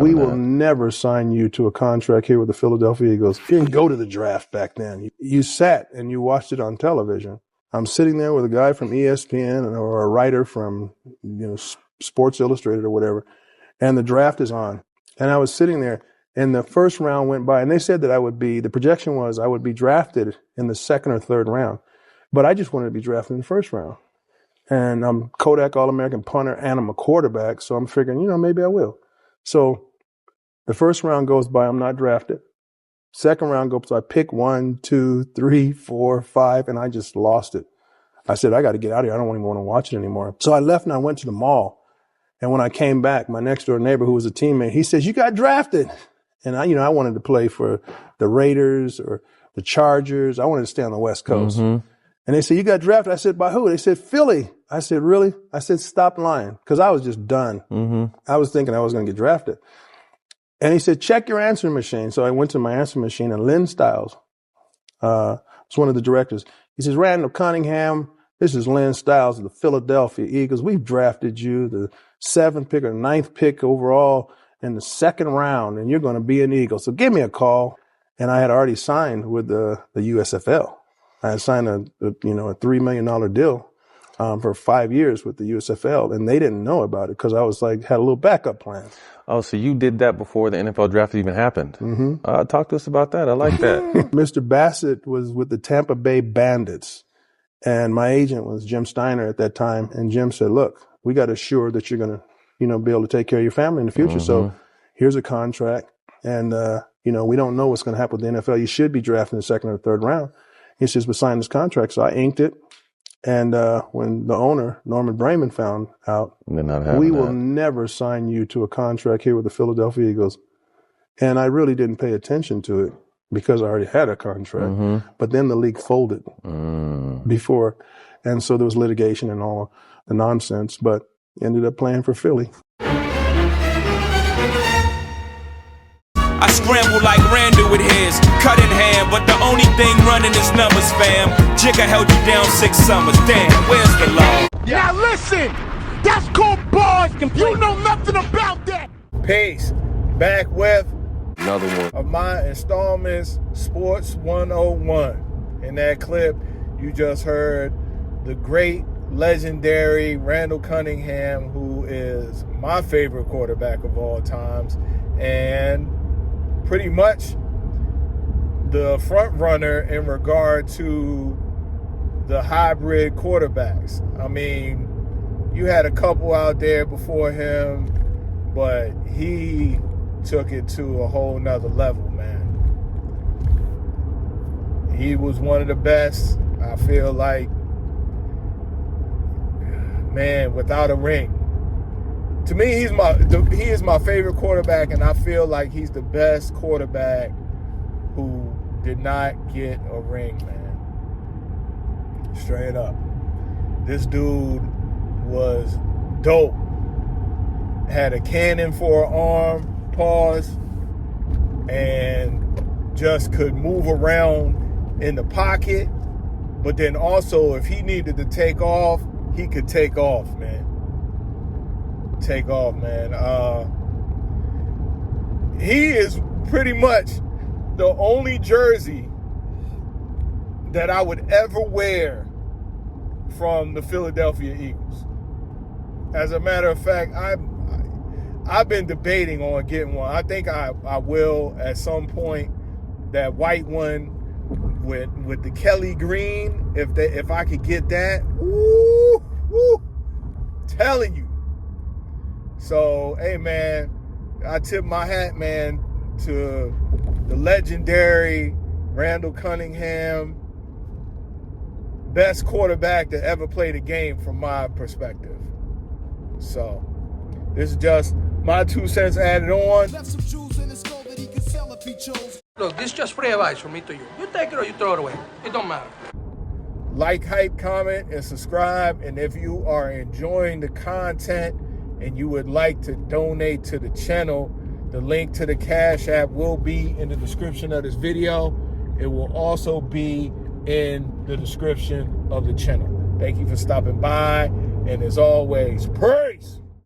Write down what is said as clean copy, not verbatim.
We will never sign you to a contract here with the Philadelphia Eagles. You didn't go to the draft back then. You sat and you watched it on television. I'm sitting there with a guy from ESPN or a writer from, Sports Illustrated or whatever, and the draft is on. And I was sitting there, and the first round went by, and they said that the projection was I would be drafted in the second or third round. But I just wanted to be drafted in the first round. And I'm Kodak All-American punter, and I'm a quarterback, so I'm figuring, maybe I will. So the first round goes by, I'm not drafted. Second round goes by, I pick 1, 2, 3, 4, 5, and I just lost it. I said, I got to get out of here. I don't even want to watch it anymore. So I left and I went to the mall. And when I came back, my next door neighbor, who was a teammate, he says, you got drafted. And I wanted to play for the Raiders or the Chargers. I wanted to stay on the West Coast. Mm-hmm. And they said, you got drafted? I said, by who? They said, Philly. I said, really? I said, stop lying. Because I was just done. Mm-hmm. I was thinking I was going to get drafted. And he said, check your answering machine. So I went to my answering machine, and Lynn Stiles was one of the directors. He says, Randell Cunningham, this is Lynn Stiles of the Philadelphia Eagles. We've drafted you the 7th pick or 9th pick overall in the second round, and you're going to be an Eagle. So give me a call. And I had already signed with the USFL. I had signed a $3 million deal for 5 years with the USFL, and they didn't know about it because I was had a little backup plan. Oh, so you did that before the NFL draft even happened. Mm-hmm. Talk to us about that. I like that. Mr. Bassett was with the Tampa Bay Bandits, and my agent was Jim Steiner at that time. And Jim said, look, we got to assure that you're going to, be able to take care of your family in the future. Mm-hmm. So here's a contract, and, we don't know what's going to happen with the NFL. You should be drafted in the second or third round. He says, but sign this contract. So I inked it. And when the owner, Norman Brayman, found out, we will never sign you to a contract here with the Philadelphia Eagles. And I really didn't pay attention to it because I already had a contract. Mm-hmm. But then the league folded before. And so there was litigation and all the nonsense, but ended up playing for Philly. I scramble like Randell with his cut in hand, but the only thing running is numbers, fam. Jigga held you down 6 summers. Damn, where's the law? Now listen, that's called bars. You know nothing about that. Peace. Back with another one of my installments, Sports 101. In that clip, you just heard the great, legendary Randell Cunningham, who is my favorite quarterback of all times, and pretty much the front runner in regard to the hybrid quarterbacks. I mean, you had a couple out there before him, but he took it to a whole nother level, man. He was one of the best. I feel like, man, without a ring. To me, he is my favorite quarterback, and I feel like he's the best quarterback who did not get a ring, man. Straight up. This dude was dope. Had a cannon for an arm, pause, and just could move around in the pocket. But then also, if he needed to take off, he could take off, man. Take off, man. He is pretty much the only jersey that I would ever wear from the Philadelphia Eagles. As a matter of fact, I've been debating on getting one. I think I will at some point. That white one with the Kelly green, if I could get that, woo, telling you. So, hey, man, I tip my hat, man, to the legendary Randell Cunningham, best quarterback that ever played a game from my perspective. So, this is just my 2 cents added on. Look, this is just free advice from me to you. You take it or you throw it away. It don't matter. Like, hype, comment, and subscribe. And if you are enjoying the content and you would like to donate to the channel, the link to the Cash App will be in the description of this video. It will also be in the description of the channel. Thank you for stopping by. And as always, praise.